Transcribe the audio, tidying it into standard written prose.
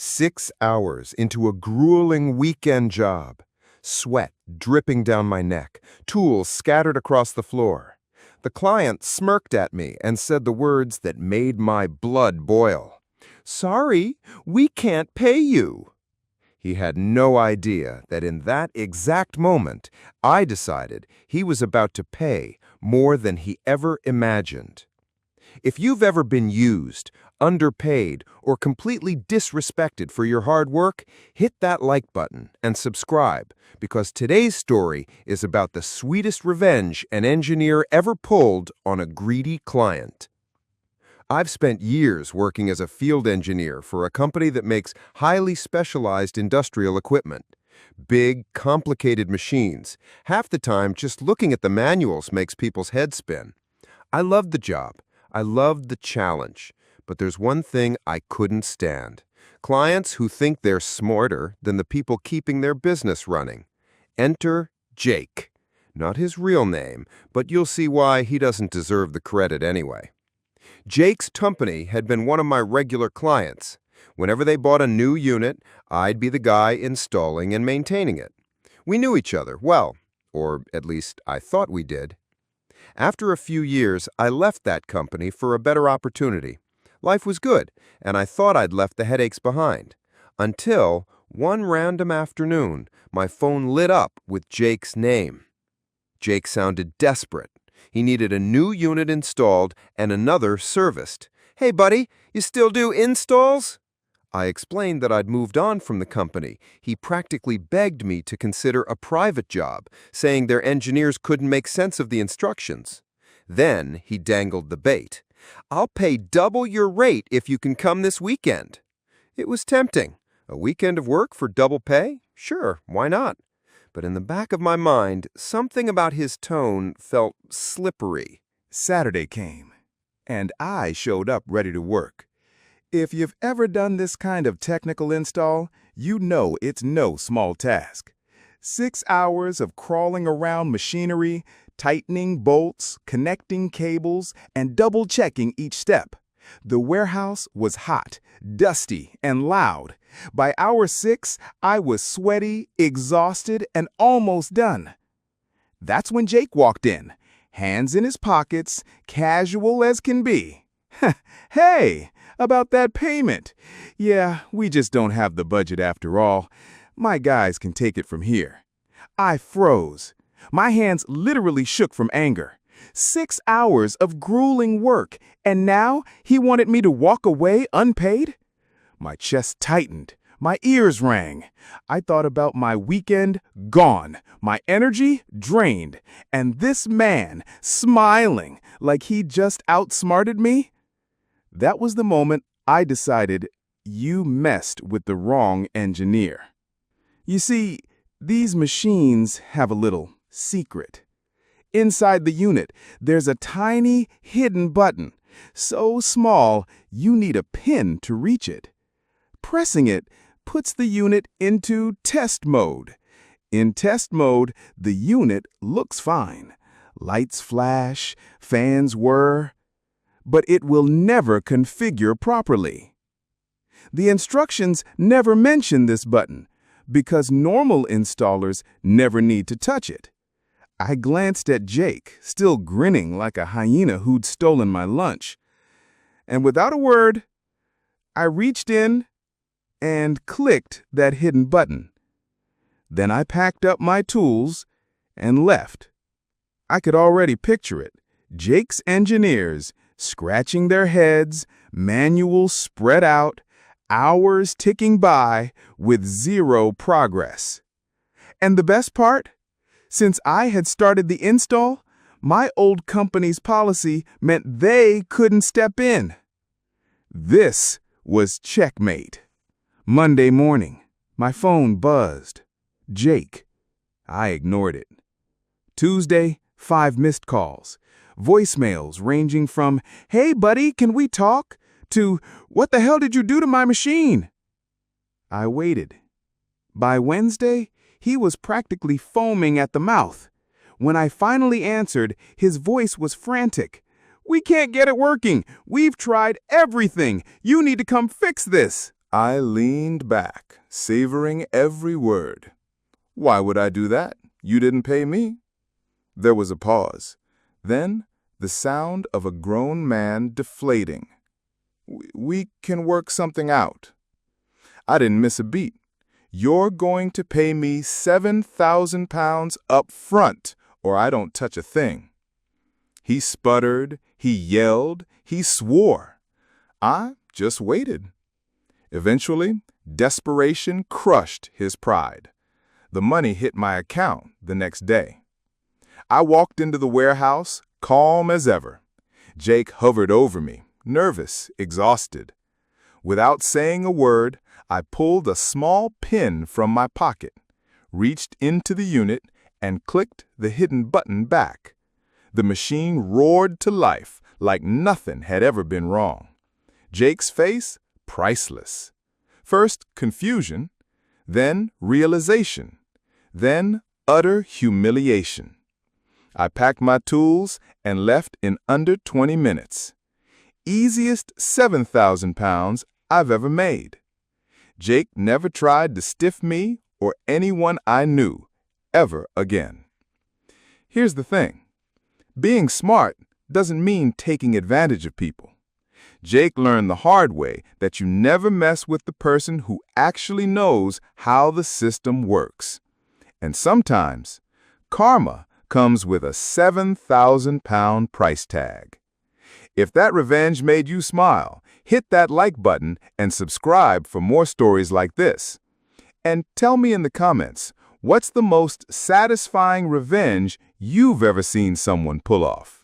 6 hours into a grueling weekend job. Sweat dripping down my neck, tools scattered across the floor. The client smirked at me and said the words that made my blood boil. "Sorry, we can't pay you." He had no idea that in that exact moment, I decided he was about to pay more than he ever imagined. If you've ever been used, underpaid, or completely disrespected for your hard work, hit that like button and subscribe, because today's story is about the sweetest revenge an engineer ever pulled on a greedy client. I've spent years working as a field engineer for a company that makes highly specialized industrial equipment. Big, complicated machines. Half the time, just looking at the manuals makes people's heads spin. I loved the job. I loved the challenge. But there's one thing I couldn't stand. Clients who think they're smarter than the people keeping their business running. Enter Jake. Not his real name, but you'll see why he doesn't deserve the credit anyway. Jake's company had been one of my regular clients. Whenever they bought a new unit, I'd be the guy installing and maintaining it. We knew each other well, or at least I thought we did. After a few years, I left that company for a better opportunity. Life was good, and I thought I'd left the headaches behind. Until one random afternoon, my phone lit up with Jake's name. Jake sounded desperate. He needed a new unit installed and another serviced. "Hey, buddy, you still do installs?" I explained that I'd moved on from the company. He practically begged me to consider a private job, saying their engineers couldn't make sense of the instructions. Then he dangled the bait. "I'll pay double your rate if you can come this weekend." It was tempting. A weekend of work for double pay? Sure, why not? But in the back of my mind, something about his tone felt slippery. Saturday came, and I showed up ready to work. If you've ever done this kind of technical install, you know it's no small task. 6 hours of crawling around machinery, tightening bolts, connecting cables, and double-checking each step. The warehouse was hot, dusty, and loud. By hour 6, I was sweaty, exhausted, and almost done. That's when Jake walked in, hands in his pockets, casual as can be. "Hey, about that payment. Yeah, we just don't have the budget after all. My guys can take it from here." I froze. My hands literally shook from anger. 6 hours of grueling work, and now he wanted me to walk away unpaid? My chest tightened. My ears rang. I thought about my weekend gone, my energy drained, and this man smiling like he just outsmarted me. That was the moment I decided you messed with the wrong engineer. You see, these machines have a little secret. Inside the unit, there's a tiny hidden button, so small you need a pin to reach it. Pressing it puts the unit into test mode. In test mode, the unit looks fine. Lights flash, fans whir, but it will never configure properly. The instructions never mention this button because normal installers never need to touch it. I glanced at Jake, still grinning like a hyena who'd stolen my lunch. And without a word, I reached in and clicked that hidden button. Then I packed up my tools and left. I could already picture it. Jake's engineers scratching their heads, manuals spread out, hours ticking by with zero progress. And the best part? Since I had started the install, my old company's policy meant they couldn't step in. This was checkmate. Monday morning, my phone buzzed. Jake. I ignored it. Tuesday, 5 missed calls. Voicemails ranging from, "Hey buddy, can we talk?" to, "What the hell did you do to my machine?" I waited. By Wednesday, he was practically foaming at the mouth. When I finally answered, his voice was frantic. "We can't get it working. We've tried everything. You need to come fix this." I leaned back, savoring every word. Why would I do that? You didn't pay me. There was a pause. Then, the sound of a grown man deflating. We can work something out. I didn't miss a beat. You're going to pay me 7,000 pounds up front, or I don't touch a thing. He sputtered, he yelled, he swore. I just waited. Eventually, desperation crushed his pride. The money hit my account the next day. I walked into the warehouse, calm as ever. Jake hovered over me, nervous, exhausted. Without saying a word, I pulled a small pin from my pocket, reached into the unit, and clicked the hidden button back. The machine roared to life like nothing had ever been wrong. Jake's face, priceless. First, confusion, then realization, then utter humiliation. I packed my tools and left in under 20 minutes. Easiest 7,000 pounds I've ever made. Jake never tried to stiff me or anyone I knew ever again. Here's the thing. Being smart doesn't mean taking advantage of people. Jake learned the hard way that you never mess with the person who actually knows how the system works. And sometimes, karma comes with a 7,000-pound price tag. If that revenge made you smile, hit that like button and subscribe for more stories like this. And tell me in the comments, what's the most satisfying revenge you've ever seen someone pull off?